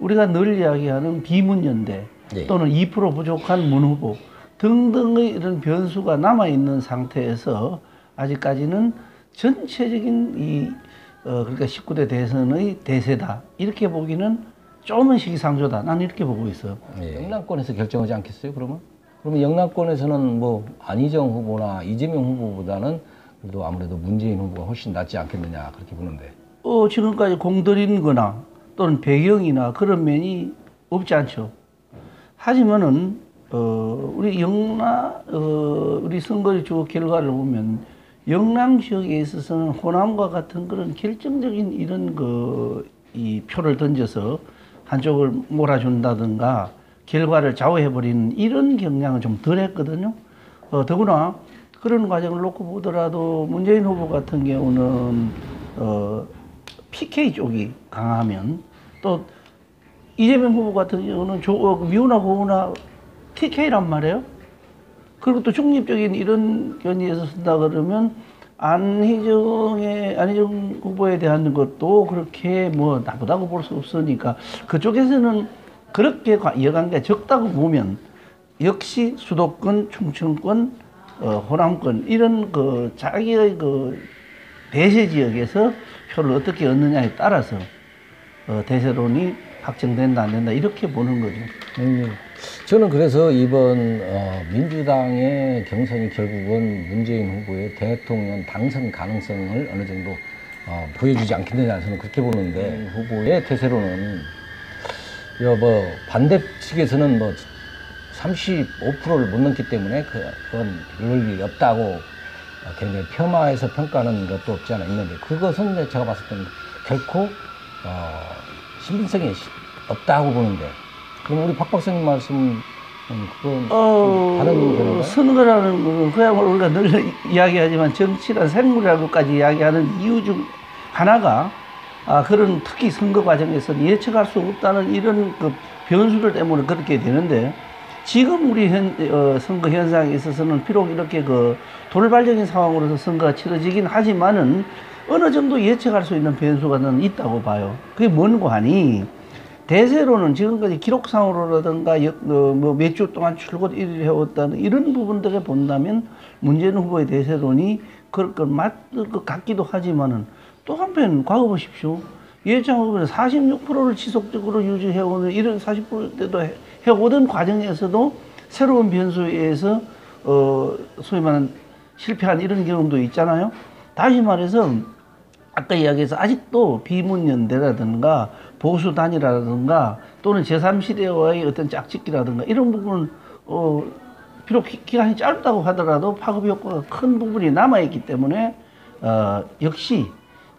우리가 늘 이야기하는 비문연대 예. 또는 2% 부족한 문후보 등등의 이런 변수가 남아있는 상태에서 아직까지는 전체적인 그러니까 19대 대선의 대세다. 이렇게 보기는 조금은 시기상조다. 난 이렇게 보고 있어요. 예. 영남권에서 결정하지 않겠어요, 그러면? 그러면 영남권에서는 뭐 안희정 후보나 이재명 후보보다는 그래도 아무래도 문재인 후보가 훨씬 낫지 않겠느냐, 그렇게 보는데. 지금까지 공들인 거나 또는 배경이나 그런 면이 없지 않죠. 하지만은, 우리 우리 선거 주 결과를 보면 영남 지역에 있어서는 호남과 같은 그런 결정적인 이런 이 표를 던져서 한쪽을 몰아준다든가 결과를 좌우해버리는 이런 경향은 좀 덜 했거든요. 더구나 그런 과정을 놓고 보더라도 문재인 후보 같은 경우는, PK 쪽이 강하면 또 이재명 후보 같은 경우는 미우나 고우나 TK란 말이에요. 그리고 또 중립적인 이런 견지에서 쓴다 그러면 안희정 후보에 대한 것도 그렇게 뭐 나쁘다고 볼 수 없으니까 그쪽에서는 그렇게 이해관계가 적다고 보면 역시 수도권, 충청권, 호남권 이런 자기의 대세 지역에서 표를 어떻게 얻느냐에 따라서 대세론이 확정된다 안 된다 이렇게 보는 거죠. 저는 그래서 이번 민주당의 경선이 결국은 문재인 후보의 대통령 당선 가능성을 어느 정도 보여주지 않겠느냐 저는 그렇게 보는데 후보의 대세로는 뭐 반대 측에서는 뭐 35%를 못 넘기 때문에 그건 그럴 일이 없다고 굉장히 폄하해서 평가하는 것도 없지 않아 있는데 그것은 제가 봤을 때는 결코 신빙성이 없다고 보는데 그럼 우리 박 박사님 말씀 그건 다른 건가요? 선거라는 것은 그야말로 우리가 늘 이야기하지만 정치란 생물이라고까지 이야기하는 이유 중 하나가 그런 특히 선거 과정에서는 예측할 수 없다는 이런 변수들 때문에 그렇게 되는데 지금 우리 선거 현상에 있어서는 비록 이렇게 돌발적인 상황으로서 선거가 치러지긴 하지만은 어느 정도 예측할 수 있는 변수가 저는 있다고 봐요. 그게 뭔고 하니 대세로는 지금까지 기록상으로라든가 뭐 몇 주 동안 출근 1위를 해왔다는 이런 부분들에 본다면 문재인 후보의 대세론이 그럴 것 맞을 것 같기도 하지만은 또 한편 과거 보십시오. 이해창 후보는 46%를 지속적으로 유지해오는 이런 40%대도 해오던 과정에서도 새로운 변수에 의해서 소위 말하는 실패한 이런 경험도 있잖아요. 다시 말해서 아까 이야기해서 아직도 비문연대라든가 보수 단일화라든가 또는 제3시대와의 어떤 짝짓기라든가 이런 부분은 비록 기간이 짧다고 하더라도 파급 효과가 큰 부분이 남아있기 때문에 역시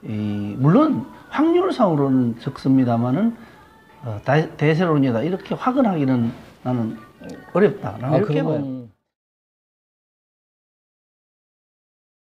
물론 확률상으로는 적습니다만은 대세론이다 이렇게 확언하기는 나는 어렵다. 나는 이렇게 봐요.